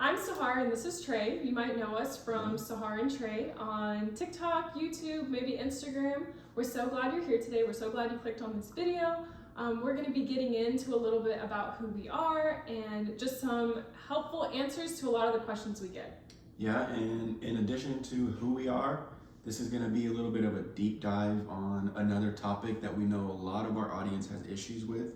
I'm Sahar and this is Trey. You might know us from Sahar and Trey on TikTok, YouTube, maybe Instagram. We're so glad you're here today. We're so glad you clicked on this video. We're going to be getting into a little bit about who we are and just some helpful answers to a lot of the questions we get. Yeah, and in addition to who we are, this is going to be a little bit of a deep dive on another topic that we know a lot of our audience has issues with.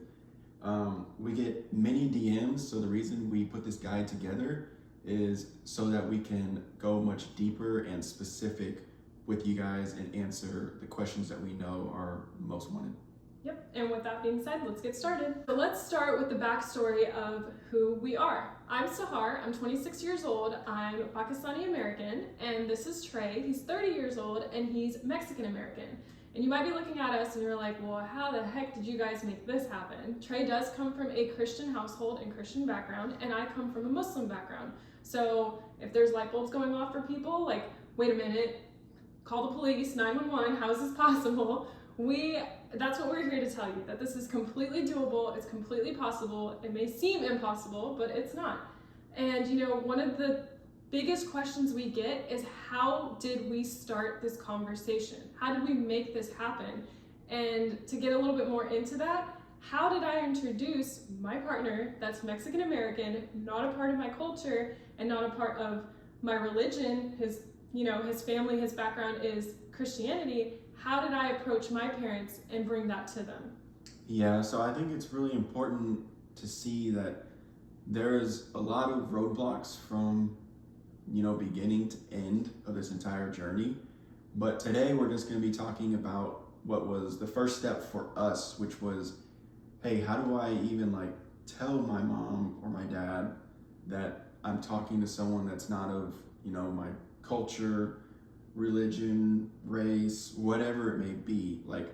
We get many DMs, so the reason we put this guide together is so that we can go much deeper and specific with you guys and answer the questions that we know are most wanted. Yep, and with that being said, let's get started. So let's start with the backstory of who we are. I'm Sahar, I'm 26 years old, I'm Pakistani American, and this is Trey. He's 30 years old and he's Mexican American. And you might be looking at us and you're like, well, how the heck did you guys make this happen? Trey does come from a Christian household and Christian background, and I come from a Muslim background. So if there's light bulbs going off for people, like, wait a minute, call the police, 911, how is this possible? That's what we're here to tell you, that this is completely doable, it's completely possible. It may seem impossible, but it's not. And you know, one of the biggest questions we get is, how did we start this conversation? How did we make this happen? And to get a little bit more into that, how did I introduce my partner that's Mexican American, not a part of my culture and not a part of my religion? His family, his background is Christianity. How did I approach my parents and bring that to them? Yeah, so I think it's really important to see that there is a lot of roadblocks from beginning to end of this entire journey. But today we're just going to be talking about what was the first step for us, which was, hey, how do I even tell my mom or my dad that I'm talking to someone that's not of, my culture, religion, race, whatever it may be. Like,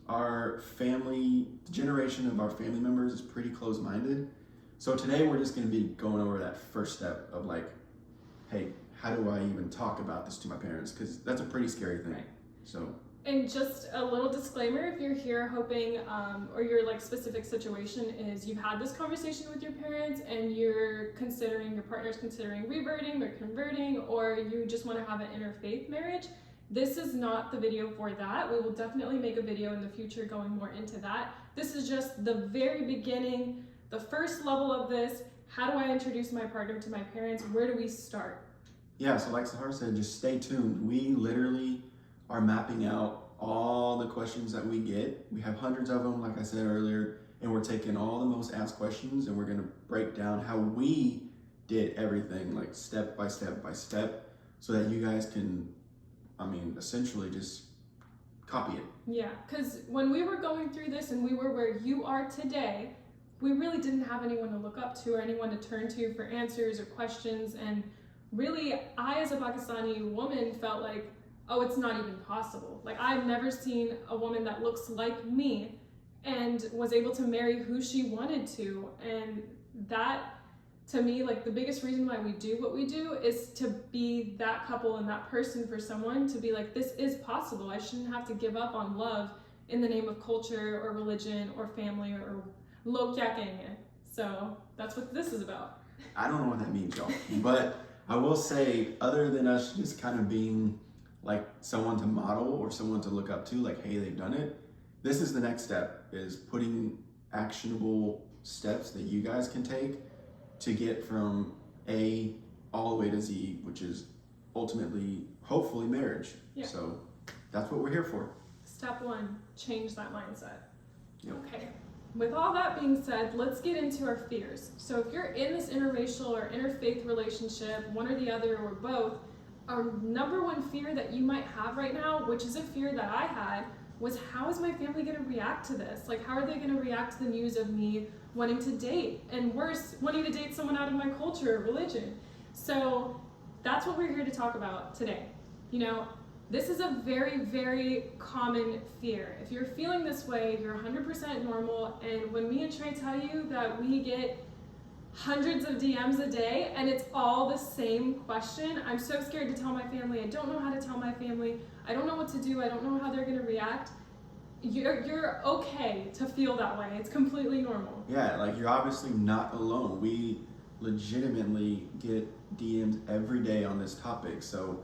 our family, the generation of our family members is pretty close-minded. So today we're just going to be going over that first step of hey, how do I even talk about this to my parents? Because that's a pretty scary thing. Right. So. And just a little disclaimer, if you're here hoping, or your specific situation is you've had this conversation with your parents and your partner's considering reverting or converting, or you just want to have an interfaith marriage, this is not the video for that. We will definitely make a video in the future going more into that. This is just the very beginning, the first level of this. How do I introduce my partner to my parents? Where do we start? Yeah, so like Sahar said, just stay tuned. We literally are mapping out all the questions that we get. We have hundreds of them, like I said earlier, and we're taking all the most asked questions and we're gonna break down how we did everything, step by step by step, so that you guys can, essentially just copy it. Yeah, because when we were going through this and we were where you are today, we really didn't have anyone to look up to or anyone to turn to for answers or questions. And really, I, as a Pakistani woman, felt like, oh, it's not even possible. I've never seen a woman that looks like me and was able to marry who she wanted to. And that, to me, the biggest reason why we do what we do is to be that couple and that person for someone, to be like, this is possible. I shouldn't have to give up on love in the name of culture or religion or family or lo kya kenge. So that's what this is about. I don't know what that means, y'all. But I will say, other than us just kind of being someone to model or someone to look up to, hey, they've done it, this is the next step, is putting actionable steps that you guys can take to get from A all the way to Z, which is ultimately, hopefully, marriage. Yeah. So that's what we're here for. Step one, change that mindset. Yep. Okay. With all that being said, let's get into our fears. So if you're in this interracial or interfaith relationship, one or the other or both, our number one fear that you might have right now, which is a fear that I had, was, how is my family going to react to this? How are they going to react to the news of me wanting to date, and worse, wanting to date someone out of my culture or religion? So that's what we're here to talk about today. This is a very, very common fear. If you're feeling this way, you're 100% normal. And when me and Trey tell you that we get hundreds of DMs a day and it's all the same question, I'm so scared to tell my family. I don't know how to tell my family. I don't know what to do. I don't know how they're going to react. You're okay to feel that way. It's completely normal. Yeah, you're obviously not alone. We legitimately get DMs every day on this topic. So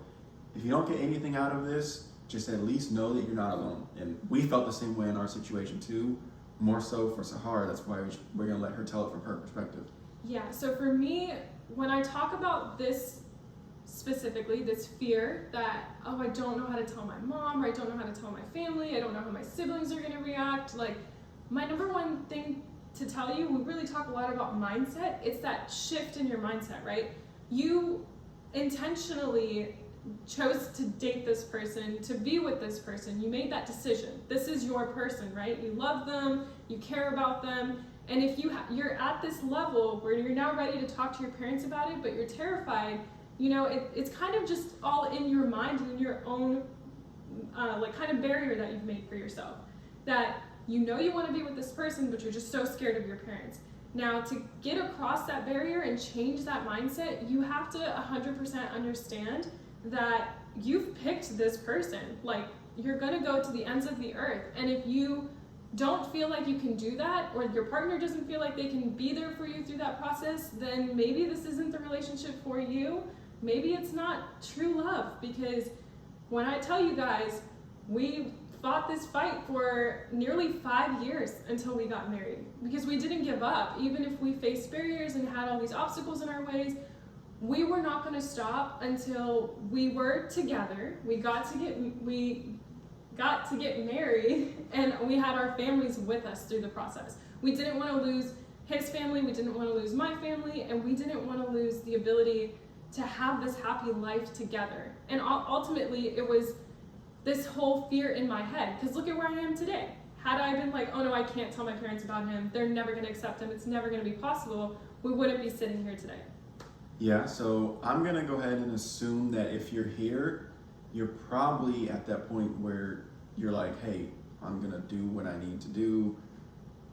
if you don't get anything out of this, just at least know that you're not alone. And we felt the same way in our situation too, more so for Sahar. That's why we're gonna let her tell it from her perspective. Yeah, so for me, when I talk about this specifically, this fear that, oh, I don't know how to tell my mom, or I don't know how to tell my family, I don't know how my siblings are gonna react, like, my number one thing to tell you, we really talk a lot about mindset, it's that shift in your mindset, right? You intentionally chose to date this person, to be with this person, you made that decision. This is your person, right? You love them, you care about them, and if you're at this level where you're now ready to talk to your parents about it, but you're terrified, you know, it's kind of just all in your mind and in your own like kind of barrier that you've made for yourself. That you know you want to be with this person, but you're just so scared of your parents. Now, to get across that barrier and change that mindset, you have to 100% understand that you've picked this person. Like, you're gonna go to the ends of the earth, and if you don't feel like you can do that, or your partner doesn't feel like they can be there for you through that process, then maybe this isn't the relationship for you. Maybe it's not true love, because when I tell you guys, we fought this fight for nearly 5 years until we got married, because we didn't give up. Even if we faced barriers and had all these obstacles in our ways, we were not going to stop until we were together. We got to get married, and we had our families with us through the process. We didn't want to lose his family, we didn't want to lose my family, and we didn't want to lose the ability to have this happy life together. And ultimately, it was this whole fear in my head, because look at where I am today. Had I been like, oh no, I can't tell my parents about him, they're never going to accept him, it's never going to be possible, we wouldn't be sitting here today. Yeah, so I'm gonna go ahead and assume that if you're here, you're probably at that point where you're like, hey, I'm gonna do what I need to do.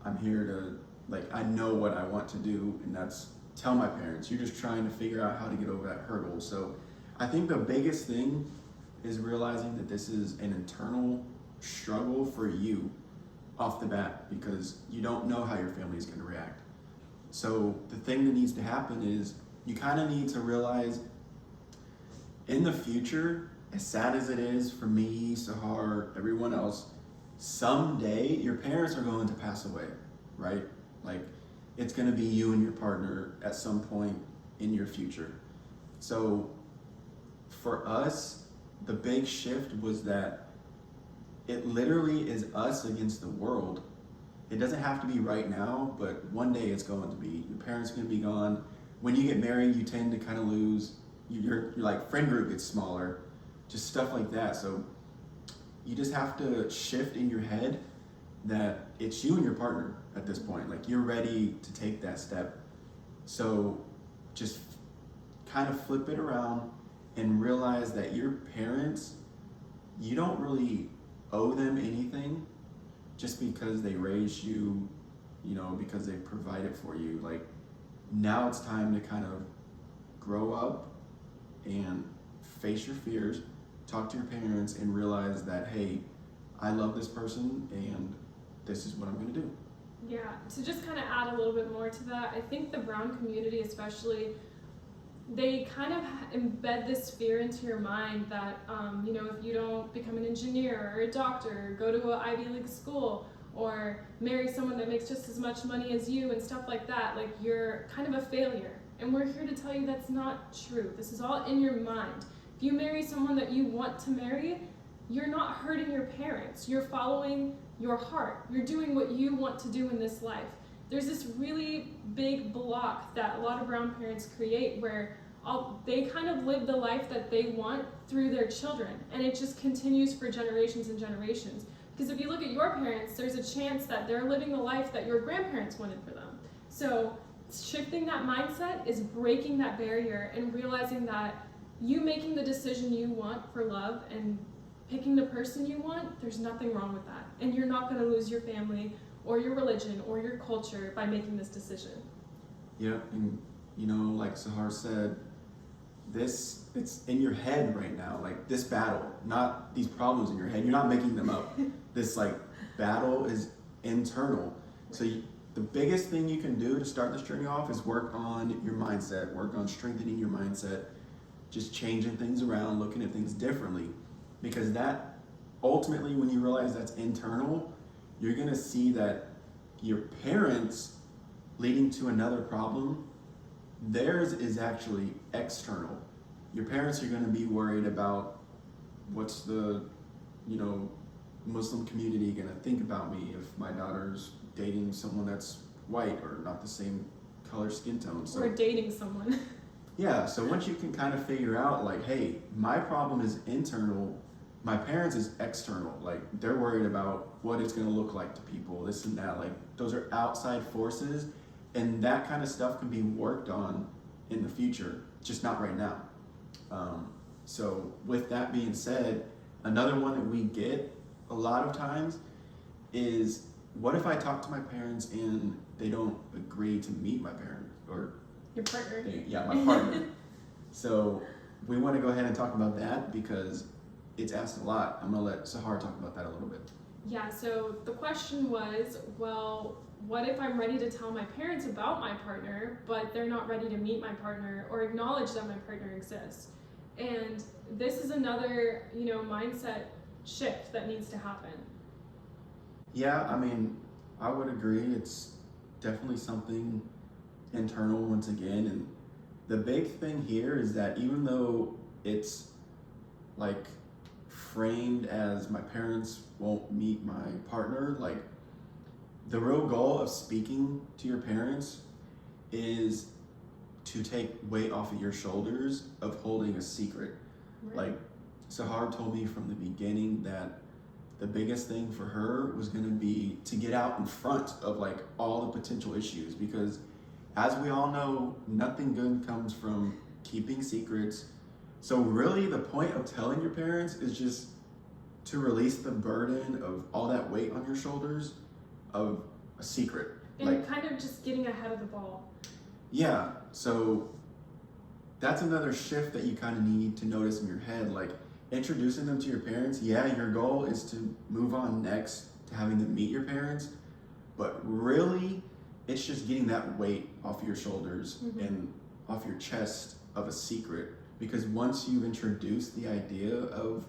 I'm here to, like, I know what I want to do, and that's tell my parents. You're just trying to figure out how to get over that hurdle. So I think the biggest thing is realizing that this is an internal struggle for you off the bat, because you don't know how your family is gonna react. So the thing that needs to happen is you kind of need to realize in the future, as sad as it is for me, Sahar, everyone else, someday your parents are going to pass away, right? Like, it's going to be you and your partner at some point in your future. So for us, the big shift was that it literally is us against the world. It doesn't have to be right now, but one day it's going to be. Your parents are going to be gone. When you get married, you tend to kind of lose, your like friend group gets smaller, just stuff like that. So you just have to shift in your head that it's you and your partner at this point. Like, you're ready to take that step. So just kind of flip it around and realize that your parents, you don't really owe them anything just because they raised you, you know, because they provided for you. Like, now it's time to kind of grow up and face your fears, talk to your parents, and realize that, hey, I love this person and this is what I'm gonna do. Yeah, to just kind of add a little bit more to that, I think the Brown community especially, they kind of embed this fear into your mind that, you know, if you don't become an engineer or a doctor, or go to an Ivy League school, or marry someone that makes just as much money as you and stuff like that, like, you're kind of a failure. And we're here to tell you that's not true. This is all in your mind. If you marry someone that you want to marry, you're not hurting your parents. You're following your heart. You're doing what you want to do in this life. There's this really big block that a lot of Brown parents create where they kind of live the life that they want through their children, and it just continues for generations and generations. Because if you look at your parents, there's a chance that they're living the life that your grandparents wanted for them. So shifting that mindset is breaking that barrier and realizing that you making the decision you want for love and picking the person you want, there's nothing wrong with that. And you're not going to lose your family or your religion or your culture by making this decision. Yeah, and you know, like Sahar said, it's in your head right now, like this battle, not these problems in your head. You're not making them up. This like battle is internal. So the biggest thing you can do to start this journey off is work on your mindset, work on strengthening your mindset, just changing things around, looking at things differently. Because that ultimately, when you realize that's internal, you're gonna see that your parents leading to another problem, theirs is actually external. Your parents are gonna be worried about what's the, Muslim community gonna think about me if my daughter's dating someone that's white or not the same color skin tone. So Or dating someone. yeah, so once you can kind of figure out like, hey, my problem is internal, my parents is external. Like they're worried about what it's gonna look like to people, this and that. Like those are outside forces, and that kind of stuff can be worked on in the future, just not right now. So with that being said, another one that we get a lot of times is, what if I talk to my parents and they don't agree to meet my parent or Your partner. my partner? So we want to go ahead and talk about that because it's asked a lot. I'm gonna let Sahar talk about that a little bit. Yeah, so the question was, well, what if I'm ready to tell my parents about my partner, but they're not ready to meet my partner or acknowledge that my partner exists? And this is another, mindset shift that needs to happen. Yeah, I mean, I would agree. It's definitely something internal once again. And the big thing here is that even though it's like framed as my parents won't meet my partner, like the real goal of speaking to your parents is to take weight off of your shoulders of holding a secret. Right? Like Sahar told me from the beginning that the biggest thing for her was going to be to get out in front of like all the potential issues, because as we all know, nothing good comes from keeping secrets. So really the point of telling your parents is just to release the burden of all that weight on your shoulders of a secret. And kind of just getting ahead of the ball. Yeah, so that's another shift that you kind of need to notice in your head. Like introducing them to your parents, yeah, your goal is to move on next to having them meet your parents, but really it's just getting that weight off your shoulders and off your chest of a secret. Because once you've introduced the idea of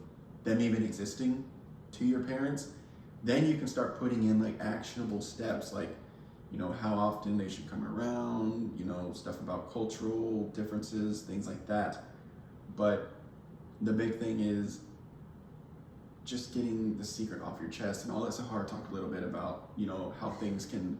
them even existing to your parents, then you can start putting in like actionable steps, like how often they should come around, stuff about cultural differences, things like that. But the big thing is just getting the secret off your chest. And I'll let Sahar talk a little bit about, how things can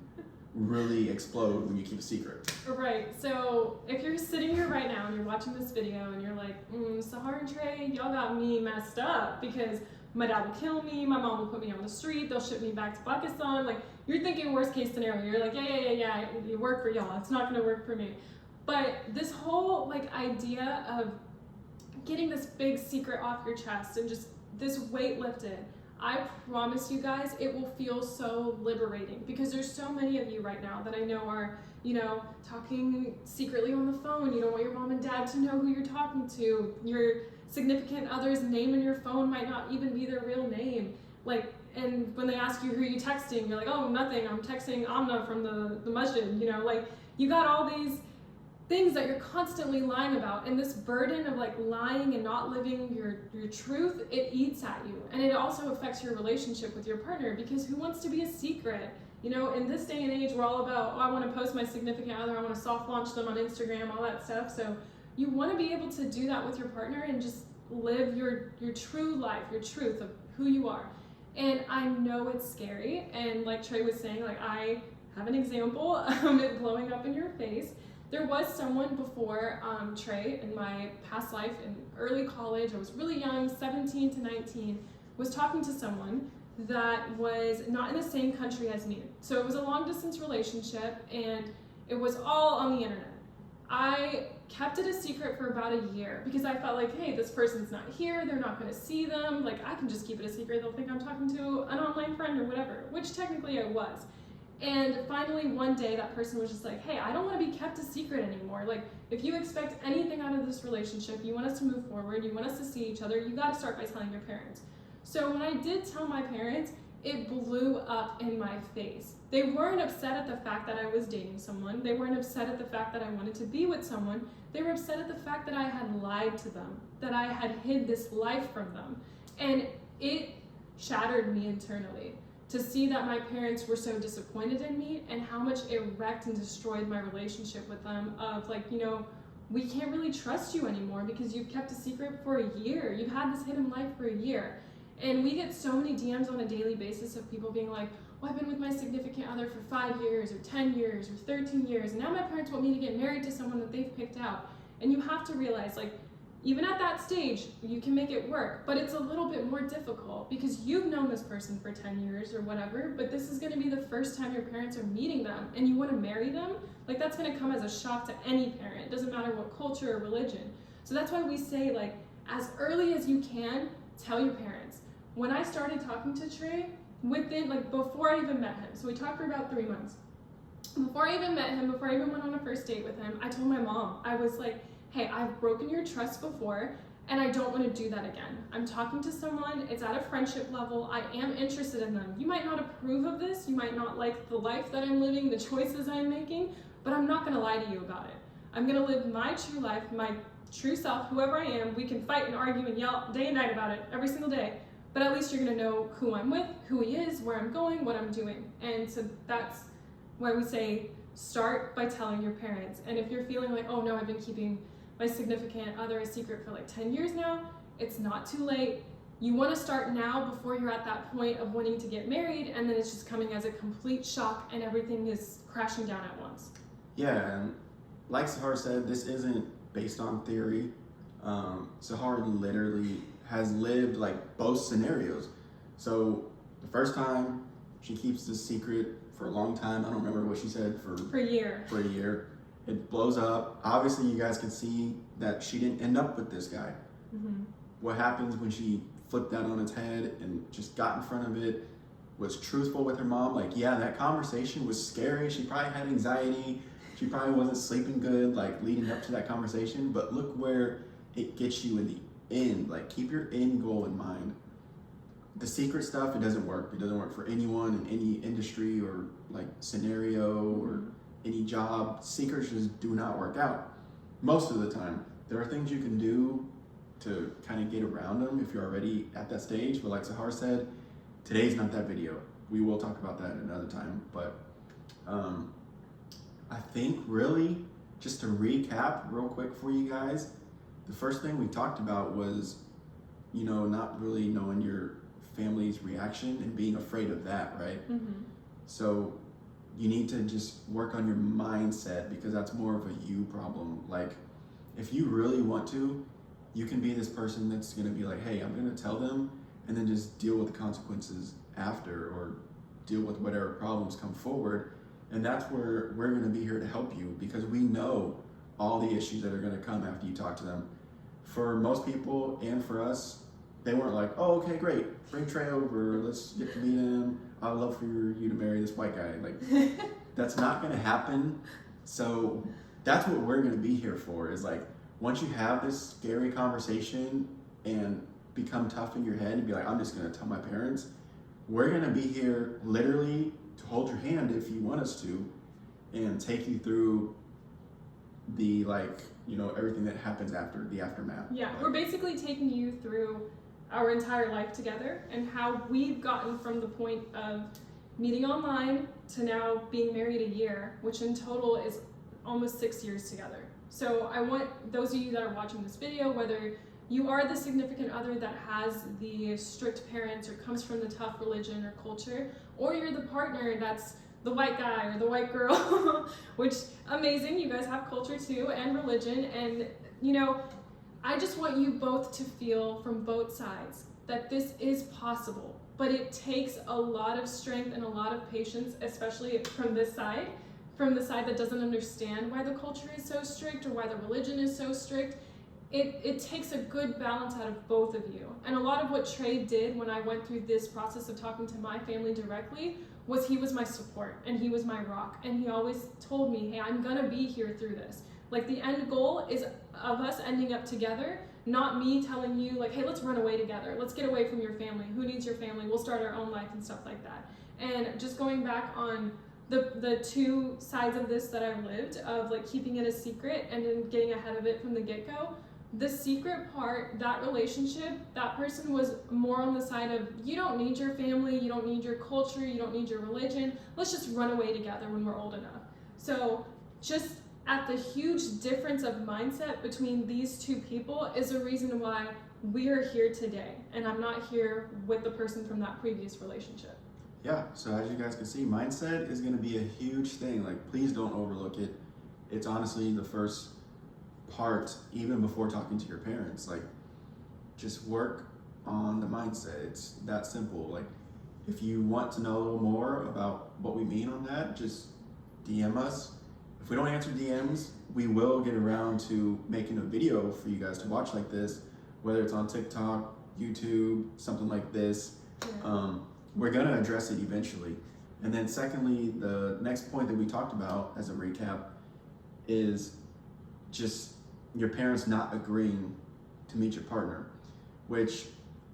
really explode when you keep a secret. Right, so if you're sitting here right now and you're watching this video and you're like, Sahar and Trey, y'all got me messed up because my dad will kill me, my mom will put me on the street, they'll ship me back to Pakistan. Like, you're thinking worst case scenario. You're like, yeah, it worked for y'all. It's not gonna work for me. But this whole idea of getting this big secret off your chest and just this weight lifted, I promise you guys, it will feel so liberating, because there's so many of you right now that I know are, talking secretly on the phone. You don't want your mom and dad to know who you're talking to. Your significant other's name in your phone might not even be their real name. And when they ask you who you texting, you're like, oh, nothing, I'm texting Amna from the masjid, you got all these things that you're constantly lying about, and this burden of lying and not living your truth, it eats at you. And it also affects your relationship with your partner, because who wants to be a secret? In this day and age, we're all about, I want to post my significant other, I want to soft launch them on Instagram, all that stuff. So you want to be able to do that with your partner and just live your true life, your truth of who you are. And I know it's scary, and like Trey was saying, I have an example of it blowing up in your face. There was someone before Trey in my past life in early college. I was really young, 17 to 19, was talking to someone that was not in the same country as me. So it was a long distance relationship, and it was all on the internet. I kept it a secret for about a year because I felt like, hey, this person's not here, they're not gonna see them, I can just keep it a secret, they'll think I'm talking to an online friend or whatever, which technically I was. And finally one day that person was just like, hey, I don't want to be kept a secret anymore. If you expect anything out of this relationship, you want us to move forward, you want us to see each other, you got to start by telling your parents. So when I did tell my parents, it blew up in my face. They weren't upset at the fact that I was dating someone. They weren't upset at the fact that I wanted to be with someone. They were upset at the fact that I had lied to them, that I had hid this life from them. And it shattered me internally to see that my parents were so disappointed in me and how much it wrecked and destroyed my relationship with them of like, you know, we can't really trust you anymore because you've kept a secret for a year. You've had this hidden life for a year. And we get so many DMs on a daily basis of people being like, well, I've been with my significant other for 5 years or 10 years or 13 years. And now my parents want me to get married to someone that they've picked out. And you have to realize, like, even at that stage, you can make it work, but it's a little bit more difficult because you've known this person for 10 years or whatever, but this is gonna be the first time your parents are meeting them and you wanna marry them, like that's gonna come as a shock to any parent. It doesn't matter what culture or religion. So that's why we say, like, as early as you can, tell your parents. When I started talking to Trey, within, like, before I even met him, so we talked for about 3 months. Before I even met him, before I even went on a first date with him, I told my mom, I was like, hey, I've broken your trust before, and I don't want to do that again. I'm talking to someone, it's at a friendship level, I am interested in them. You might not approve of this, you might not like the life that I'm living, the choices I'm making, but I'm not gonna lie to you about it. I'm gonna live my true life, my true self, whoever I am. We can fight and argue and yell day and night about it every single day, but at least you're gonna know who I'm with, who he is, where I'm going, what I'm doing. And so that's why we say start by telling your parents. And if you're feeling like, oh no, I've been keeping my significant other a secret for like 10 years now, it's not too late. You want to start now before you're at that point of wanting to get married, and then it's just coming as a complete shock and everything is crashing down at once. Yeah, and like Sahar said, this isn't based on theory. Sahar literally has lived like both scenarios. So the first time, she keeps this secret for a long time. I don't remember what she said, for a year. For a year. It blows up. Obviously, you guys can see that she didn't end up with this guy. Mm-hmm. What happens when she flipped that on its head and just got in front of it, was truthful with her mom? Like, yeah, that conversation was scary. She probably had anxiety. She probably wasn't sleeping good, like, leading up to that conversation. But look where it gets you in the end. Like, keep your end goal in mind. The secret stuff, it doesn't work. It doesn't work for anyone in any industry or, like, scenario or any job. Secrets just do not work out most of the time. There are things you can do to kind of get around them if you're already at that stage, but like Sahar said, today's not that video. We will talk about that another time. But I think really, just to recap real quick for you guys, the first thing we talked about was, you know, not really knowing your family's reaction and being afraid of that, right? Mm-hmm. So you need to just work on your mindset, because that's more of a you problem. Like, if you really want to, you can be this person that's gonna be like, hey, I'm gonna tell them, and then just deal with the consequences after, or deal with whatever problems come forward. And that's where we're gonna be here to help you, because we know all the issues that are gonna come after you talk to them. For most people, and for us, they weren't like, oh, okay, great, bring Trey over, let's get to meet him. I'd love for you to marry this white guy. Like, that's not gonna happen. So that's what we're gonna be here for, is like, once you have this scary conversation and become tough in your head and be like, I'm just gonna tell my parents, we're gonna be here literally to hold your hand if you want us to, and take you through the, like, you know, everything that happens after the aftermath. Yeah, like, we're basically taking you through our entire life together and how we've gotten from the point of meeting online to now being married a year, which in total is almost 6 years together. So I want those of you that are watching this video, whether you are the significant other that has the strict parents or comes from the tough religion or culture, or you're the partner that's the white guy or the white girl, which amazing, you guys have culture too and religion. And you know, I just want you both to feel from both sides that this is possible, but it takes a lot of strength and a lot of patience, especially from this side, from the side that doesn't understand why the culture is so strict or why the religion is so strict. It takes a good balance out of both of you. And a lot of what Trey did when I went through this process of talking to my family directly was he was my support and he was my rock. And he always told me, hey, I'm gonna be here through this. Like the end goal is of us ending up together, not me telling you like, hey, let's run away together. Let's get away from your family. Who needs your family? We'll start our own life and stuff like that. And just going back on the two sides of this that I've lived, of like keeping it a secret and then getting ahead of it from the get-go. The secret part, that relationship, that person was more on the side of, you don't need your family, you don't need your culture, you don't need your religion. Let's just run away together when we're old enough. So just at the huge difference of mindset between these two people is a reason why we're here today. And I'm not here with the person from that previous relationship. Yeah, so as you guys can see, mindset is going to be a huge thing. Like, please don't overlook it. It's honestly the first part, even before talking to your parents. Like, just work on the mindset. It's that simple. Like, if you want to know a little more about what we mean on that, just DM us. If we don't answer DMs, we will get around to making a video for you guys to watch like this, whether it's on TikTok, YouTube, something like this. Yeah. We're gonna address it eventually. And then secondly, the next point that we talked about as a recap is just your parents not agreeing to meet your partner, which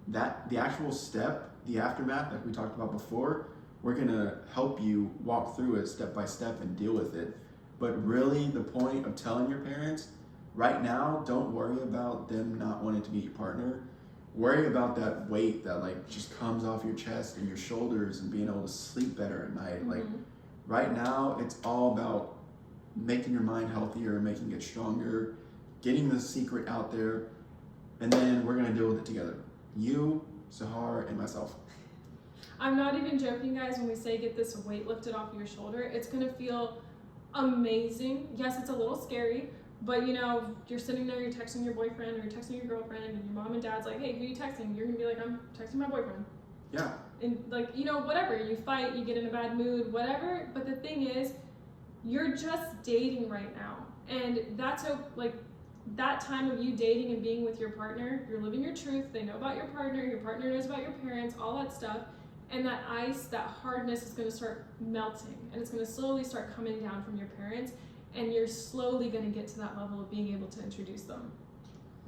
the actual step, the aftermath, like we talked about before, we're gonna help you walk through it step by step and deal with it. But really the point of telling your parents, right now, don't worry about them not wanting to meet your partner. Worry about that weight that like just comes off your chest and your shoulders and being able to sleep better at night. Like right now, it's all about making your mind healthier, making it stronger, getting the secret out there, and then we're gonna deal with it together. You, Sahar, and myself. I'm not even joking, guys, when we say get this weight lifted off your shoulder. It's gonna feel amazing. Yes, it's a little scary, but you know, you're sitting there, you're texting your boyfriend or you're texting your girlfriend, and your mom and dad's like, hey, who are you texting? You're gonna be like, I'm texting my boyfriend. Yeah. And like, you know, whatever, you fight, you get in a bad mood, whatever. But the thing is, you're just dating right now. And that's like that time of you dating and being with your partner, you're living your truth. They know about your partner knows about your parents, all that stuff. And that ice, that hardness is gonna start melting, and it's gonna slowly start coming down from your parents, and you're slowly gonna get to that level of being able to introduce them.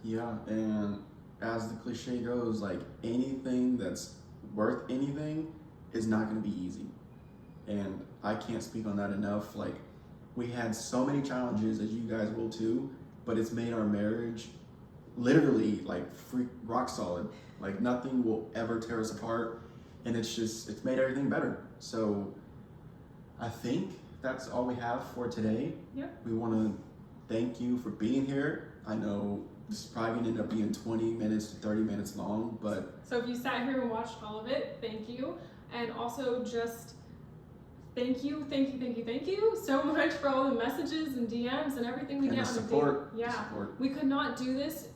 Yeah, and as the cliche goes, like anything that's worth anything is not gonna be easy. And I can't speak on that enough. Like, we had so many challenges, as you guys will too, but it's made our marriage literally like rock solid. Like nothing will ever tear us apart. And it's made everything better. So I think that's all we have for today. Yep. We want to thank you for being here. I know this is probably going to end up being 20 minutes to 30 minutes long, but... So if you sat here and watched all of it, thank you. And also just thank you so much for all the messages and DMs and everything we get on support. the daily. Yeah, we could not do this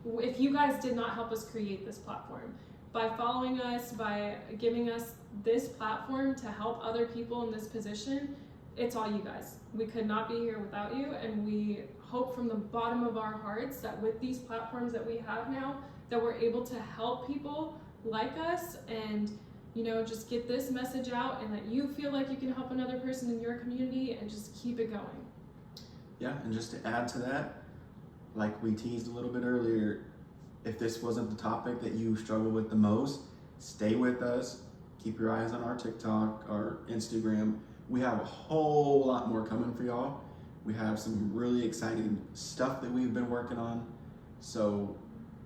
if you guys did not help us create this platform. By following us, by giving us this platform to help other people in this position, it's all you guys. We could not be here without you, and we hope from the bottom of our hearts that with these platforms that we have now, that we're able to help people like us and, you know, just get this message out, and that you feel like you can help another person in your community, and just keep it going. Yeah, and just to add to that, like we teased a little bit earlier, if this wasn't the topic that you struggle with the most, stay with us. Keep your eyes on our TikTok, our Instagram. We have a whole lot more coming for y'all. We have some really exciting stuff that we've been working on. So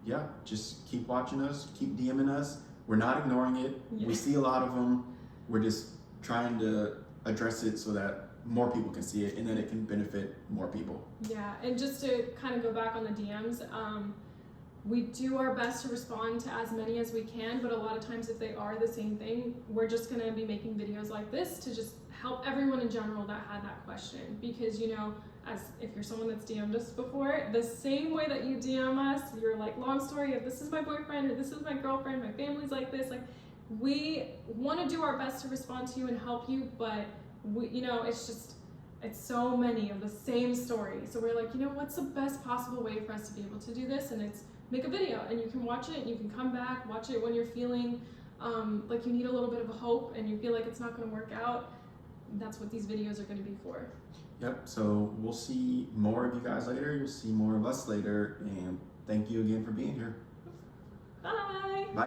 yeah, just keep watching us, keep DMing us. We're not ignoring it. Yeah. We see a lot of them. We're just trying to address it so that more people can see it and then it can benefit more people. Yeah, and just to kind of go back on the DMs, we do our best to respond to as many as we can, but a lot of times if they are the same thing, we're just gonna be making videos like this to just help everyone in general that had that question. Because, you know, as if you're someone that's DM'd us before, the same way that you DM us, you're like, long story of this is my boyfriend or this is my girlfriend, my family's like this, like we wanna do our best to respond to you and help you, but we, you know, it's so many of the same story. So we're like, you know, what's the best possible way for us to be able to do this? And it's make a video, and you can watch it and you can come back, watch it when you're feeling like you need a little bit of hope and you feel like it's not going to work out. that's what these videos are going to be for. Yep, so we'll see more of you guys later. You'll see more of us later. And thank you again for being here. Bye. Bye.